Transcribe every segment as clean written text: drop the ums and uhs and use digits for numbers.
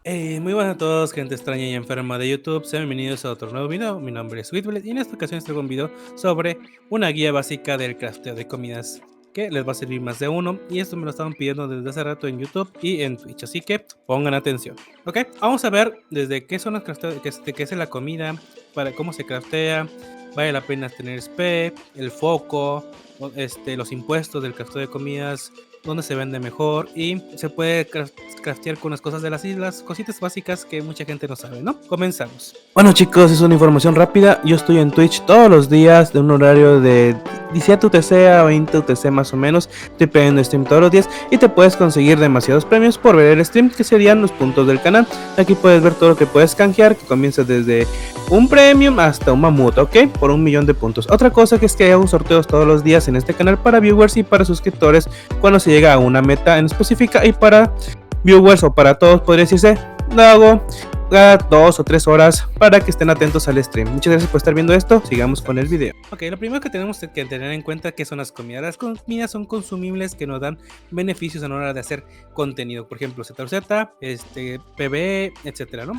Muy buenas a todos, gente extraña y enferma de YouTube. Sean bienvenidos a otro nuevo video. Mi nombre es Sweetbellet y en esta ocasión les traigo un video sobre una guía básica del crafteo de comidas que les va a servir más de uno. Y esto me lo estaban pidiendo desde hace rato en YouTube y en Twitch, así que pongan atención. Ok, vamos a ver desde qué son las qué es la comida, para cómo se craftea, vale la pena tener SP, el foco, los impuestos del crafteo de comidas, dónde se vende mejor y se puede craftear con las cosas de las islas, cositas básicas que mucha gente no sabe, ¿no? Comenzamos. Bueno chicos, es una información rápida. Yo estoy en Twitch todos los días de un horario de 17 UTC a 20 UTC más o menos. Estoy poniendo stream todos los días y te puedes conseguir demasiados premios por ver el stream, que serían los puntos del canal. Aquí puedes ver todo lo que puedes canjear, que comienza desde un premium hasta un mamut, ¿ok? Por 1.000.000 de puntos. Otra cosa que es que hago sorteos todos los días en este canal para viewers y para suscriptores cuando se llega a una meta en específica, y para viewers o para todos podría decirse, lo hago cada 2 o 3 horas para que estén atentos al stream. Muchas gracias por estar viendo esto, sigamos con el video. Ok, lo primero que tenemos que tener en cuenta que son las comidas. Las comidas son consumibles que nos dan beneficios a la hora de hacer contenido, por ejemplo ZZ, PvE, etcétera, ¿no?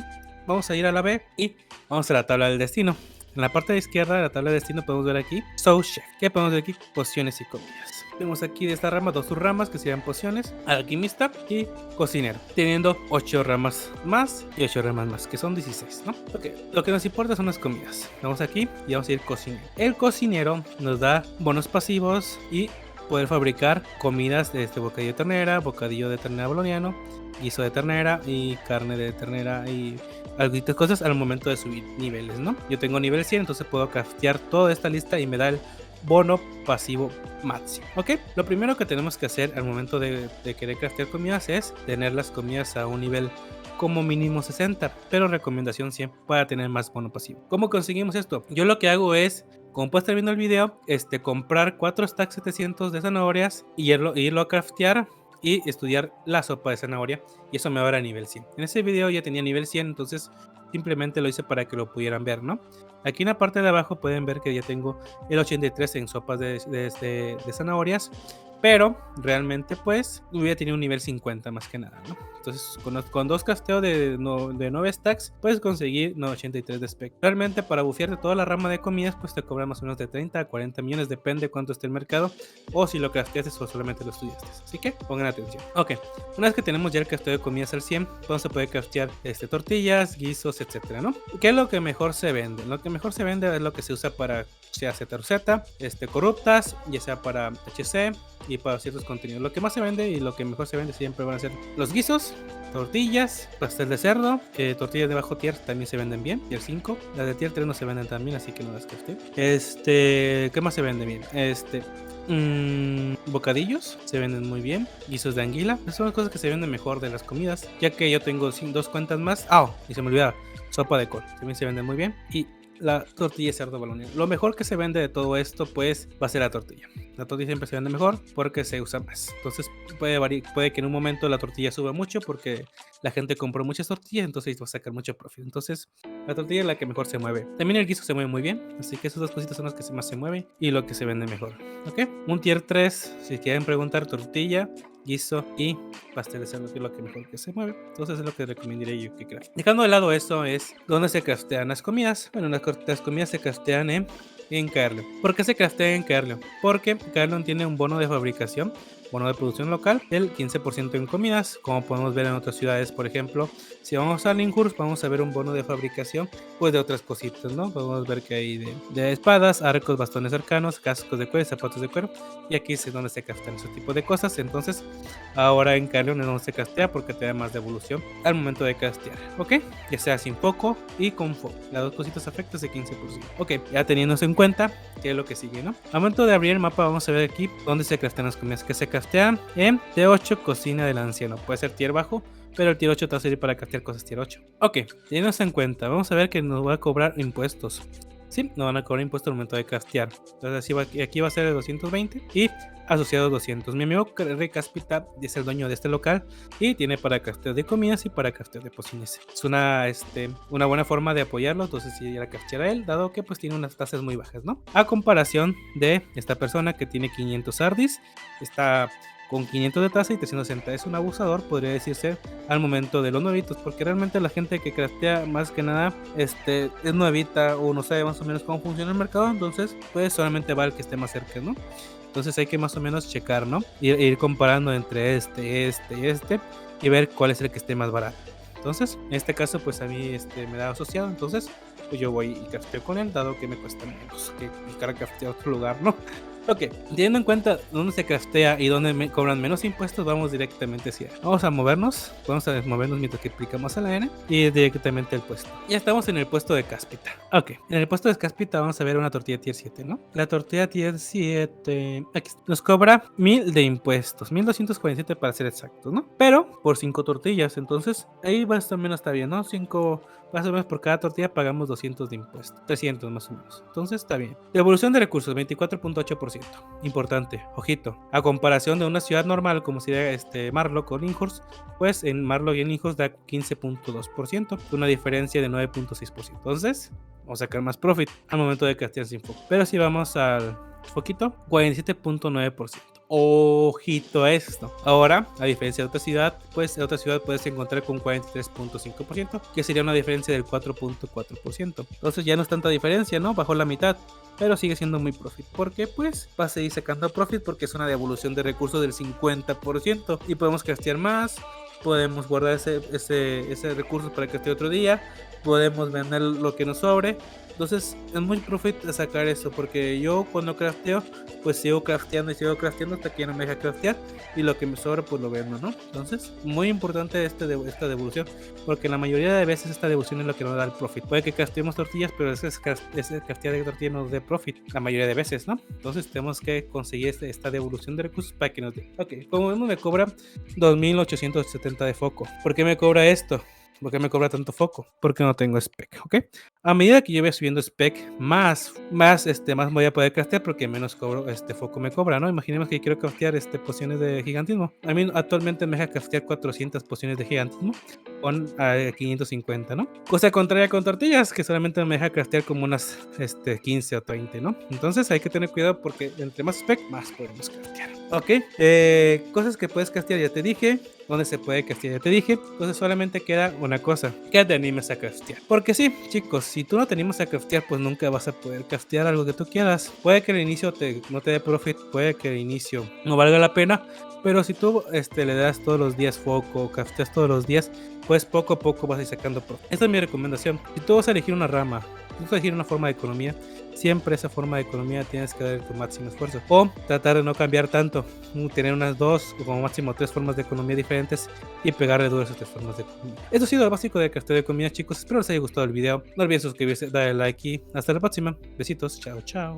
Vamos a ir a la B y vamos a la tabla del destino. En la parte de izquierda de la tabla de destino podemos ver aquí Sous Chef. ¿Qué podemos ver aquí? Pociones y comidas. Tenemos aquí de esta rama dos subramas que serían pociones, alquimista y cocinero, teniendo 8 ramas más y 8 ramas más, que son 16, ¿no? Okay. Lo que nos importa son las comidas. Vamos aquí y vamos a ir cocinero. El cocinero nos da bonos pasivos y poder fabricar comidas de bocadillo de ternera boloniano, guiso de ternera y carne de ternera y algunas cosas al momento de subir niveles, ¿no? Yo tengo nivel 100, entonces puedo craftear toda esta lista y me da el bono pasivo máximo. Ok, lo primero que tenemos que hacer al momento de querer craftear comidas es tener las comidas a un nivel como mínimo 60, pero recomendación 100 para tener más bono pasivo. ¿Cómo conseguimos esto? Yo lo que hago es, como puedes estar viendo el video, comprar 4 stacks 700 de zanahorias y irlo a craftear y estudiar la sopa de zanahoria, y eso me va a dar a nivel 100. En ese video ya tenía nivel 100, entonces simplemente lo hice para que lo pudieran ver, ¿no? Aquí en la parte de abajo pueden ver que ya tengo el 83 en sopas de zanahorias, pero realmente pues hubiera tenido un nivel 50 más que nada, ¿no? Entonces con 2 crafteos de 9 stacks puedes conseguir 83 de spec. Realmente para bufearte toda la rama de comidas pues te cobran más o menos de 30 a 40 millones, depende cuánto esté el mercado o si lo crafteaste o solamente lo estudiaste. Así que pongan atención. Ok, una vez que tenemos ya el crafteo de comidas al 100, vamos a poder craftear tortillas, guisos, etcétera, ¿no? ¿Qué es lo que mejor se vende? Lo que mejor se vende es lo que se usa para sea ZZ, corruptas, ya sea para HC y para ciertos contenidos. Lo que más se vende y lo que mejor se vende siempre van a ser los guisos, tortillas, pastel de cerdo, que tortillas de bajo tier también se venden bien, tier 5, las de tier 3 no se venden tan bien, así que no las crafté. ¿Qué más se vende bien? Bocadillos se venden muy bien, guisos de anguila, esas son las cosas que se venden mejor de las comidas, ya que yo tengo 2 cuentas más. Y se me olvidaba, sopa de col también se vende muy bien, y la tortilla de cerdo boloniano. Lo mejor que se vende de todo esto pues va a ser la tortilla. La tortilla siempre se vende mejor porque se usa más. Entonces puede que en un momento la tortilla suba mucho porque la gente compró muchas tortillas, entonces va a sacar mucho profit. Entonces la tortilla es la que mejor se mueve. También el guiso se mueve muy bien, así que esas dos cositas son las que más se mueven y lo que se vende mejor. Ok, un tier 3, si quieren preguntar, tortilla, guiso y pastel de cerdo, que es lo que mejor que se mueve. Entonces es lo que recomendaría yo que crafte. Dejando de lado esto, es donde se craftean las comidas. Bueno, las comidas se craftean en Caerleon. ¿Por qué se craftea en Caerleon? Porque Caerleon tiene un bono de fabricación, bono de producción local del 15% en comidas, como podemos ver en otras ciudades. Por ejemplo, si vamos a Linkhurst vamos a ver un bono de fabricación pues de otras cositas, ¿no? Podemos ver que hay de espadas, arcos, bastones arcanos, cascos de cuero, zapatos de cuero, y aquí es donde se craftean ese tipo de cosas. Entonces ahora en Caerleon es donde se craftea porque te da más devolución al momento de craftear, ¿ok? Ya sea sin foco y con foco, las dos cositas afectas de 15%. Ok, ya teniéndose en cuenta qué es lo que sigue, ¿no? Al momento de abrir el mapa vamos a ver aquí dónde se craftean las comidas, que se craftean en T8 cocina del anciano. Puede ser tier bajo, pero el tier 8 te va a servir para craftear cosas tier 8. Ok, teniéndose en cuenta, vamos a ver que nos va a cobrar impuestos. Sí, nos van a cobrar impuestos al momento de craftear. Entonces aquí va a ser de 220 y asociado 200. Mi amigo Recaspita es el dueño de este local y tiene para crafteo de comidas y para crafteo de pociones. Es una buena forma de apoyarlo, entonces si la craftear a él, dado que pues tiene unas tasas muy bajas, ¿no? A comparación de esta persona que tiene 500 ardis, está con 500 de tasa y 360. Es un abusador, podría decirse, al momento de los nuevitos, porque realmente la gente que craftea más que nada es nuevita o no sabe más o menos cómo funciona el mercado, entonces pues solamente va el que esté más cerca, ¿no? Entonces hay que más o menos checar, ¿no? Ir comparando entre este y ver cuál es el que esté más barato. Entonces, en este caso, pues a mí me da asociado, entonces pues yo voy y crafteo con él, dado que me cuesta menos que buscar a craftear a otro lugar, ¿no? Ok, teniendo en cuenta dónde se craftea y dónde me cobran menos impuestos, vamos directamente hacia. Vamos a movernos, vamos a movernos mientras que aplicamos a la N y directamente al puesto. Ya estamos en el puesto de Cáspita. Ok, en el puesto de Cáspita vamos a ver una tortilla tier 7, ¿no? La tortilla tier 7 aquí nos cobra 1000 de impuestos, 1247 para ser exactos, ¿no? Pero por 5 tortillas, entonces ahí más o menos está bien, ¿no? 5 más o menos por cada tortilla pagamos 200 de impuestos, 300 más o menos. Entonces está bien. Devolución de recursos, 24.8%. Importante, ojito. A comparación de una ciudad normal como sería Marlock o Linhurst, pues en Marlock y en Linhurst da 15.2%, una diferencia de 9.6%. Entonces, vamos a sacar más profit al momento de craftear sin foco. Pero si vamos al foquito, 47.9%. Ojito a esto. Ahora, a diferencia de otra ciudad, pues en otra ciudad puedes encontrar con 43.5%, que sería una diferencia del 4.4%. Entonces ya no es tanta diferencia, ¿no? Bajó la mitad, pero sigue siendo muy profit. Porque pues va a seguir sacando profit porque es una devolución de recursos del 50% y podemos craftear más. Podemos guardar ese recurso para que esté otro día. Podemos vender lo que nos sobre. Entonces es muy profit sacar eso, porque yo cuando crafteo pues sigo crafteando y sigo crafteando hasta que ya no me deja craftear y lo que me sobra pues lo vendo, ¿no? Entonces muy importante esta devolución, porque la mayoría de veces esta devolución es lo que nos da el profit. Puede que crafteemos tortillas, pero ese craftear de tortilla nos dé profit la mayoría de veces, ¿no? Entonces tenemos que conseguir esta devolución de recursos para que nos dé. Ok, como vemos me cobra 2870 de foco. ¿Por qué me cobra esto? ¿Por qué me cobra tanto foco? Porque no tengo spec, ¿ok? A medida que yo voy subiendo spec, más voy a poder craftear porque menos foco me cobra, ¿no? Imaginemos que quiero craftear pociones de gigantismo. A mí actualmente me deja craftear 400 pociones de gigantismo con 550, ¿no? Cosa contraria con tortillas, que solamente me deja craftear como unas 15 o 30, ¿no? Entonces hay que tener cuidado porque entre más spec, más podemos craftear. Ok, cosas que puedes craftear ya te dije. Donde se puede craftear ya te dije. Entonces solamente queda una cosa, que te animes a craftear. Porque sí, chicos, si tú no te animas a craftear, pues nunca vas a poder craftear algo que tú quieras. Puede que el inicio no te dé profit, puede que el inicio no valga la pena, pero si tú le das todos los días foco, crafteas todos los días, pues poco a poco vas a ir sacando profit. Esta es mi recomendación. Si tú vas a elegir una rama, si vas a elegir una forma de economía, siempre esa forma de economía tienes que dar tu máximo esfuerzo o tratar de no cambiar tanto, tener unas 2 o como máximo 3 formas de economía diferentes y pegarle duro a esas 3 formas de economía. Esto ha sido el básico de crafteo de economía, chicos. Espero les haya gustado el video. No olviden suscribirse, darle like y hasta la próxima. Besitos, chao, chao.